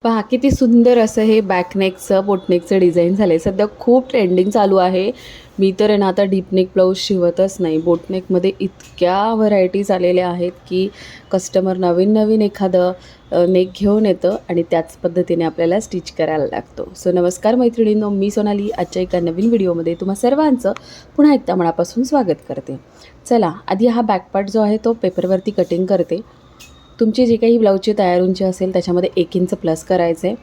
पहा किती सुंदर असं हे बॅकनेकचं बोटनेकचं डिझाईन झालं आहे. सध्या खूप ट्रेंडिंग चालू आहे. मी तर आहे ना आता डीपनेक ब्लाऊज शिवतच नाही. बोटनेकमध्ये इतक्या व्हरायटीज आलेल्या आहेत की कस्टमर नवीन नवीन एखादं नेक घेऊन येतं आणि त्याच पद्धतीने आपल्याला स्टिच करायला लागतो. सो नमस्कार मैत्रिणींनो, मी सोनाली आजच्या एका नवीन व्हिडिओमध्ये तुम्हा सर्वांचं पुन्हा एकदा मनापासून स्वागत करते. चला आधी हा बॅकपार्ट जो आहे तो पेपरवरती कटिंग करते. तुमची जी काही ब्लाऊजची तयार उंची असेल त्याच्यामध्ये 1 इंच प्लस करायचं आहे.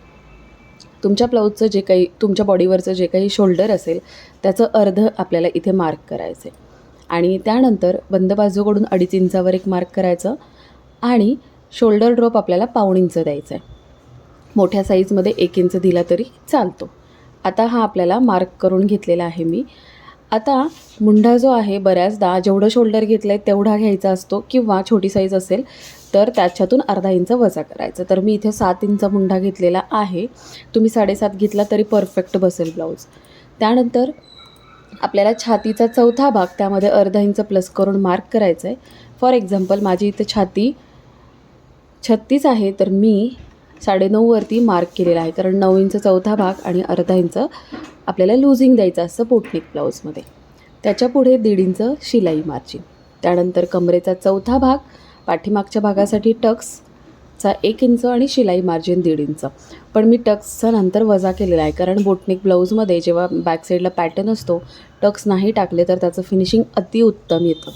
तुमच्या ब्लाऊजचं जे काही तुमच्या बॉडीवरचं जे काही शोल्डर असेल त्याचं अर्ध आपल्याला इथे मार्क करायचं आहे आणि त्यानंतर बंद बाजूकडून 2.5 इंचावर एक मार्क करायचं आणि शोल्डर ड्रॉप आपल्याला 1.25 इंच द्यायचा आहे. मोठ्या साईजमध्ये 1 इंच दिला तरी चालतो. आता हा आपल्याला मार्क करून घेतलेला आहे मी. आता मुंढा जो आहे बऱ्याचदा जेवढं शोल्डर घेतलं आहे तेवढा घ्यायचा असतो किंवा छोटी साईज असेल तर त्याच्यातून अर्धा इंच वजा करायचं. तर मी इथे 7 इंच मुंढा घेतलेला आहे. तुम्ही 7.5 घेतला तरी परफेक्ट बसेल ब्लाऊज. त्यानंतर आपल्याला छातीचा चौथा भाग त्यामध्ये अर्धा इंच प्लस करून मार्क करायचं आहे. फॉर एक्झाम्पल माझी इथे छाती 36 आहे तर मी 9.5 वरती मार्क केलेला आहे, कारण 9 इंच चौथा भाग आणि अर्धा इंच आपल्याला लूजिंग द्यायचं असतं बोटनेक ब्लाऊजमध्ये. त्याच्या पुढे 1.5 इंच शिलाई मार्जिन. त्यानंतर कमरेचा चौथा भाग, पाठीमागच्या भागासाठी टक्सचा 1 इंच आणि शिलाई मार्जिन 1.5 इंच. पण मी टक्सचा नंतर वजा केलेला आहे, कारण बोटनेक ब्लाऊजमध्ये जेव्हा बॅक साईडला पॅटर्न असतो टक्स नाही टाकले तर त्याचं फिनिशिंग अतिउत्तम येतं.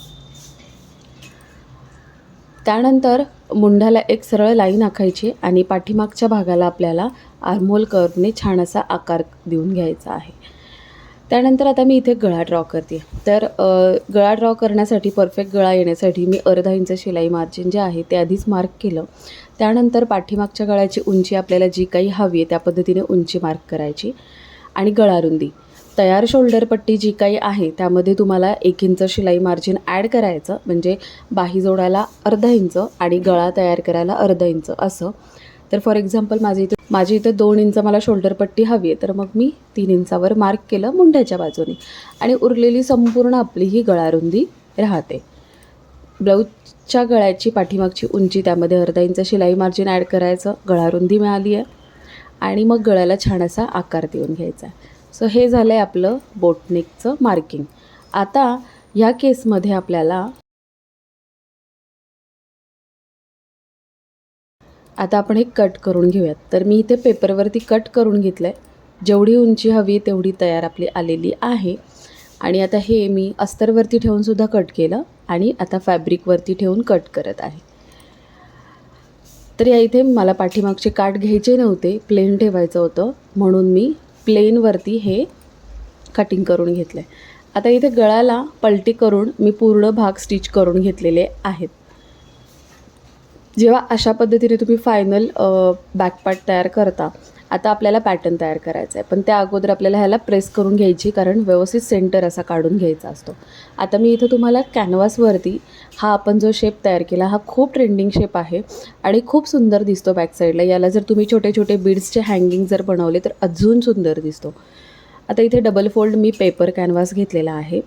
त्यानंतर मुंढ्याला एक सरळ लाईन आखायची आणि पाठीमागच्या भागाला आपल्याला आर्महोल कर्वने छान असा आकार देऊन घ्यायचा आहे. त्यानंतर आता मी इथे गळा ड्रॉ करते. तर गळा ड्रॉ करण्यासाठी परफेक्ट गळा येण्यासाठी मी अर्धा इंच शिलाई मार्जिन जे आहे ते आधीच मार्क केलं. त्यानंतर पाठीमागच्या गळ्याची उंची आपल्याला जी काही हवी आहे त्या पद्धतीने उंची मार्क करायची आणि गळा रुंदी. तयार शोल्डर पट्टी जी काही आहे त्यामध्ये तुम्हाला 1 इंच शिलाई मार्जिन ॲड करायचं, म्हणजे बाही जोडायला अर्धा इंच आणि गळा तयार करायला अर्धा इंच असं. तर फॉर एक्झाम्पल माझी इथे 2 इंच मला शोल्डर पट्टी हवी आहे, तर मग मी 3 इंचावर मार्क केलं मुंढ्याच्या बाजूने आणि उरलेली संपूर्ण आपली ही गळारुंदी राहते. ब्लाऊजच्या गळ्याची पाठीमागची उंची त्यामध्ये अर्धा इंच शिलाई मार्जिन ॲड करायचं, गळारुंदी मिळाली आहे आणि मग गळ्याला छान असा आकार देऊन घ्यायचा आहे. सो हे झालं आहे आपलं बोटनेकचं मार्किंग. आता ह्या केसमध्ये आता आपण हे कट करून घेऊयात. तर मी इथे पेपरवरती कट करून घेतलं आहे. जेवढी उंची हवी तेवढी तयार आपली आलेली आहे आणि आता हे मी अस्तरवरती ठेवूनसुद्धा कट केलं आणि आता फॅब्रिकवरती ठेवून कट करत आहे. तर या इथे मला पाठीमागचे काठ घ्यायचे नव्हते, प्लेन ठेवायचं होतं, म्हणून मी प्लेनवरती हे कटिंग करून घेतलं आहे. आता इथे गळ्याला पलटी करून मी पूर्ण भाग स्टिच करून घेतलेले आहेत. जेव्हा अशा पद्धतीने तुम्ही फायनल बॅकपार्ट तयार करता, आता आपल्याला पॅटर्न तयार करायचा आहे, पण त्या अगोदर आपल्याला ह्याला प्रेस करून घ्यायची, कारण व्यवस्थित सेंटर असा काढून घ्यायचा असतो. आता मी इथं तुम्हाला कॅनव्हासवरती हा आपण जो शेप तयार केला हा खूप ट्रेंडिंग शेप आहे आणि खूप सुंदर दिसतो बॅक साईडला. याला जर तुम्ही छोटे छोटे बीड्सचे हँगिंग जर बनवले तर अजून सुंदर दिसतो. आता इथे डबल फोल्ड मी पेपर कॅनव्हास घेतलेला आहे.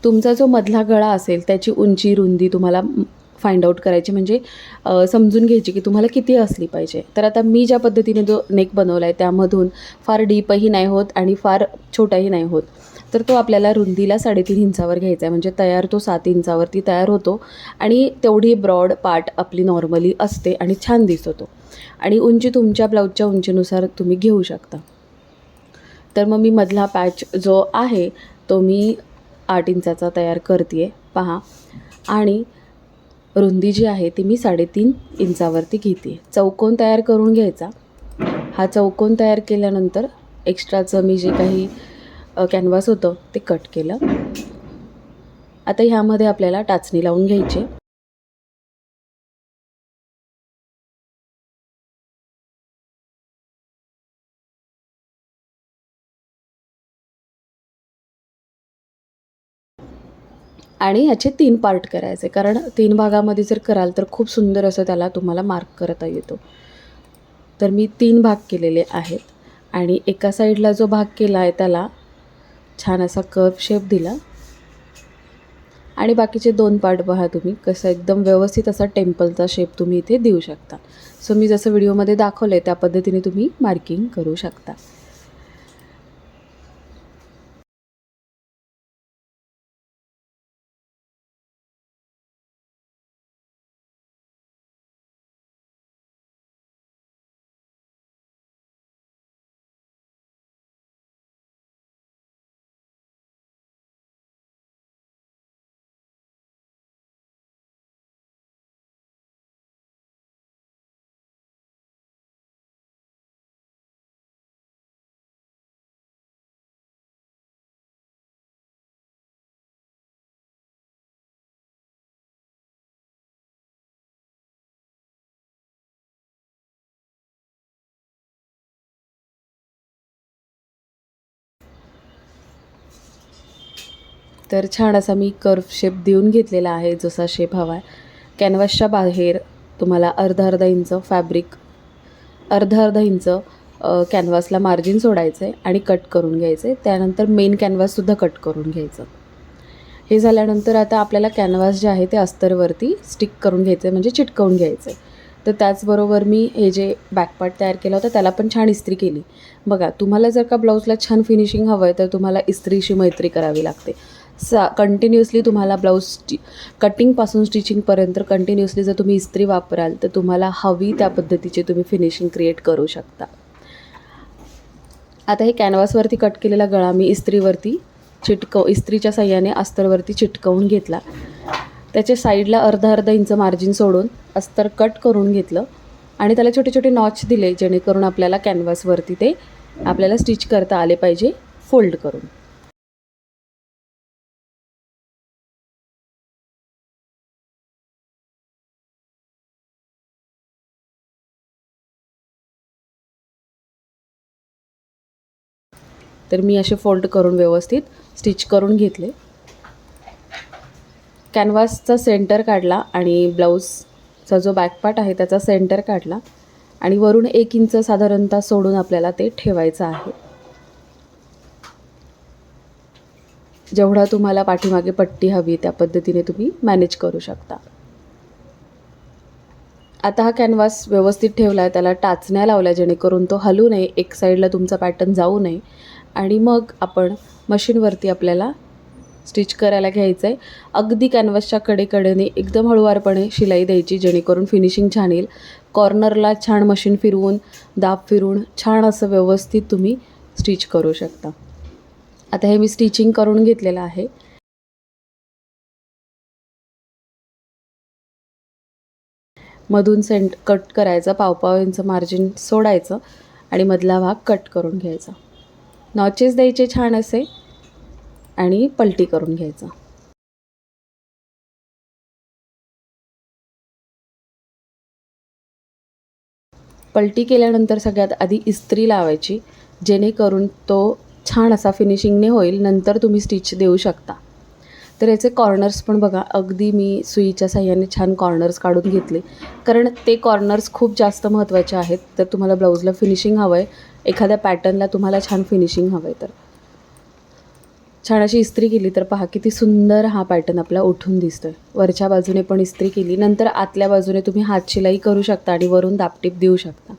तुमचा जो मधला गळा असेल त्याची उंची रुंदी तुम्हाला फाइंड आउट करायची, म्हणजे समजून घ्यायची की तुम्हाला किती असली पाहिजे. तर आता मी ज्या पद्धतीने जो नेक बनवला आहे त्यामधून फार डीपही नाही होत आणि फार छोटाही नाही होत, तर तो आपल्याला रुंदीला 3.5 इंचावर घ्यायचा आहे, म्हणजे तयार तो 7 इंचावरती तयार होतो आणि तेवढी ब्रॉड पार्ट आपली नॉर्मली असते आणि छान दिसतो. आणि उंची तुमच्या ब्लाऊजच्या उंचीनुसार तुम्ही घेऊ शकता. तर मग मी मधला पॅच जो आहे तो मी 8 इंचाचा तयार करते आहे पहा, आणि रुंदी जी आहे ती मी 3.5 इंचावरती घेते. चौकोन तयार करून घ्यायचा. हा चौकोन तयार केल्यानंतर एक्स्ट्राचं मी जे काही कॅनव्हास होतं ते कट केलं. आता ह्यामध्ये आपल्याला टाचणी लावून घ्यायची. आणि ह्याचे 3 पार्ट करायचे, कारण 3 भागामध्ये जर कराल तर खूप सुंदर असं त्याला तुम्हाला मार्क करता येतो. तर मी 3 भाग केलेले आहेत आणि एका साईडला जो भाग केला आहे त्याला छान असा कर्व शेप दिला आणि बाकीचे 2 पार्ट पहा तुम्ही कसं एकदम व्यवस्थित असा टेम्पलचा शेप तुम्ही इथे देऊ शकता. सो मी जसं व्हिडिओमध्ये दाखवलं आहे त्या पद्धतीने तुम्ही मार्किंग करू शकता. तर छान असा मी कर्व शेप देऊन घेतलेला आहे जसा शेप हवा आहे. कॅनव्हासच्या बाहेर तुम्हाला अर्धा इंच फॅब्रिक अर्धा इंच कॅनव्हासला मार्जिन सोडायचं आहे आणि कट करून घ्यायचं आहे. त्यानंतर मेन कॅनव्हाससुद्धा कट करून घ्यायचं. हे झाल्यानंतर आता आपल्याला कॅनव्हास जे आहे ते अस्तरवरती स्टिक करून घ्यायचं आहे, म्हणजे चिटकवून घ्यायचं आहे. तर त्याचबरोबर मी हे जे बॅकपार्ट तयार केला होता त्याला पण छान इस्त्री केली. बघा, तुम्हाला जर का ब्लाऊजला छान फिनिशिंग हवं आहे तर तुम्हाला इस्त्रीशी मैत्री करावी लागते. कंटिन्युअसली तुम्हाला ब्लाऊज कटिंगपासून स्टिचिंगपर्यंत कंटिन्युअसली जर तुम्ही इस्त्री वापराल तर तुम्हाला हवी त्या पद्धतीची तुम्ही फिनिशिंग क्रिएट करू शकता. आता हे कॅनव्हासवरती कट केलेला गळा मी इस्त्रीवरती इस्त्रीच्या साह्याने अस्तरवरती चिटकवून घेतला. त्याच्या साईडला अर्धा इंच मार्जिन सोडून अस्तर कट करून घेतलं आणि त्याला छोटे छोटे नॉच दिले, जेणेकरून आपल्याला कॅनव्हासवरती ते आपल्याला स्टिच करता आले पाहिजे फोल्ड करून. तर मी असे फोल्ड करून व्यवस्थित स्टिच करून घेतले. कॅनव्हासचा सेंटर काढला आणि ब्लाऊजचा जो बॅकपार्ट आहे त्याचा सेंटर काढला आणि वरून 1 इंच साधारणतः सोडून आपल्याला ते ठेवायचं आहे. जेवढा तुम्हाला पाठीमागे पट्टी हवी त्या पद्धतीने तुम्ही मॅनेज करू शकता. आता हा कॅनव्हास व्यवस्थित ठेवला आहे, त्याला टाचण्या लावल्या जेणेकरून तो हलू नये, एक साईडला तुमचा पॅटर्न जाऊ नये. आणि मग आपण मशीनवरती आपल्याला स्टिच करायला घ्यायचं आहे. अगदी कॅनव्हासच्या कडेकडेने एकदम हळूवारपणे शिलाई द्यायची, जेणेकरून फिनिशिंग छान येईल. कॉर्नरला छान मशीन फिरवून दाब फिरवून छान असं व्यवस्थित तुम्ही स्टिच करू शकता. आता हे मी स्टिचिंग करून घेतलेलं आहे. मधून कट करायचं, पाव इंच मार्जिन सोडायचं आणि मधला भाग कट करून घ्यायचा. नॉचेस द्यायचे छान असे आणि पलटी करून घ्यायचं. पलटी केल्यानंतर सगळ्यात आधी इस्त्री लावायची, जेणेकरून तो छान असा फिनिशिंगने होईल. नंतर तुम्ही स्टिच देऊ शकता. तर याचे कॉर्नर्स पण बघा, अगदी मी सुईच्या साह्याने छान कॉर्नर्स काढून घेतले, कारण ते कॉर्नर्स खूप जास्त महत्त्वाचे आहेत. तर तुम्हाला ब्लाऊजला फिनिशिंग हवं आहे, एखाद्या पॅटर्नला तुम्हाला छान फिनिशिंग हवं आहे, तर छान अशी इस्त्री केली तर पहा किती सुंदर हा पॅटर्न आपला उठून दिसतोय. वरच्या बाजूने पण इस्त्री केली, नंतर आतल्या बाजूने तुम्ही हात शिलाई करू शकता आणि वरून दापटीप देऊ शकता.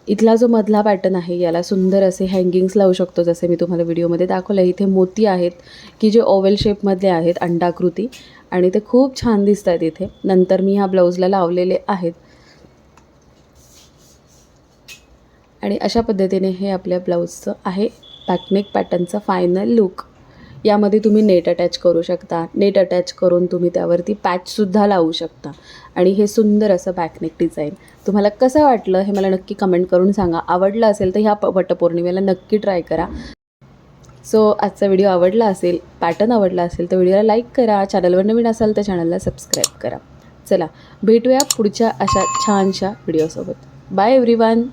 इथला जो मधला पॅटर्न आहे याला सुंदर असे हँगिंग्स लावू शकतो, जसे मी तुम्हाला व्हिडिओमध्ये दाखवलं. इथे मोती आहेत की जे ओव्हल शेपमधले आहेत, अंडाकृती, आणि ते खूप छान दिसत आहेत इथे. नंतर मी ह्या ब्लाऊजला लावलेले आहेत आणि अशा पद्धतीने हे आपल्या ब्लाऊजचं आहे बॅकनेक पॅटर्नचा फायनल लुक. यामध्ये तुम्ही नेट अटॅच करू शकता. नेट अटॅच करून तुम्ही त्यावरती पॅचसुद्धा लावू शकता. आणि हे सुंदर असं बॅकनेक डिझाईन तुम्हाला कसं वाटलं हे मला नक्की कमेंट करून सांगा. आवडलं असेल तर ह्या वटपौर्णिमेला नक्की ट्राय करा. सो आजचा व्हिडिओ आवडला असेल, पॅटर्न आवडला असेल तर व्हिडिओला लाईक करा. चॅनलवर नवीन असाल तर चॅनलला सबस्क्राईब करा. चला भेटूया पुढच्या अशा छानशा व्हिडिओसोबत. Bye everyone.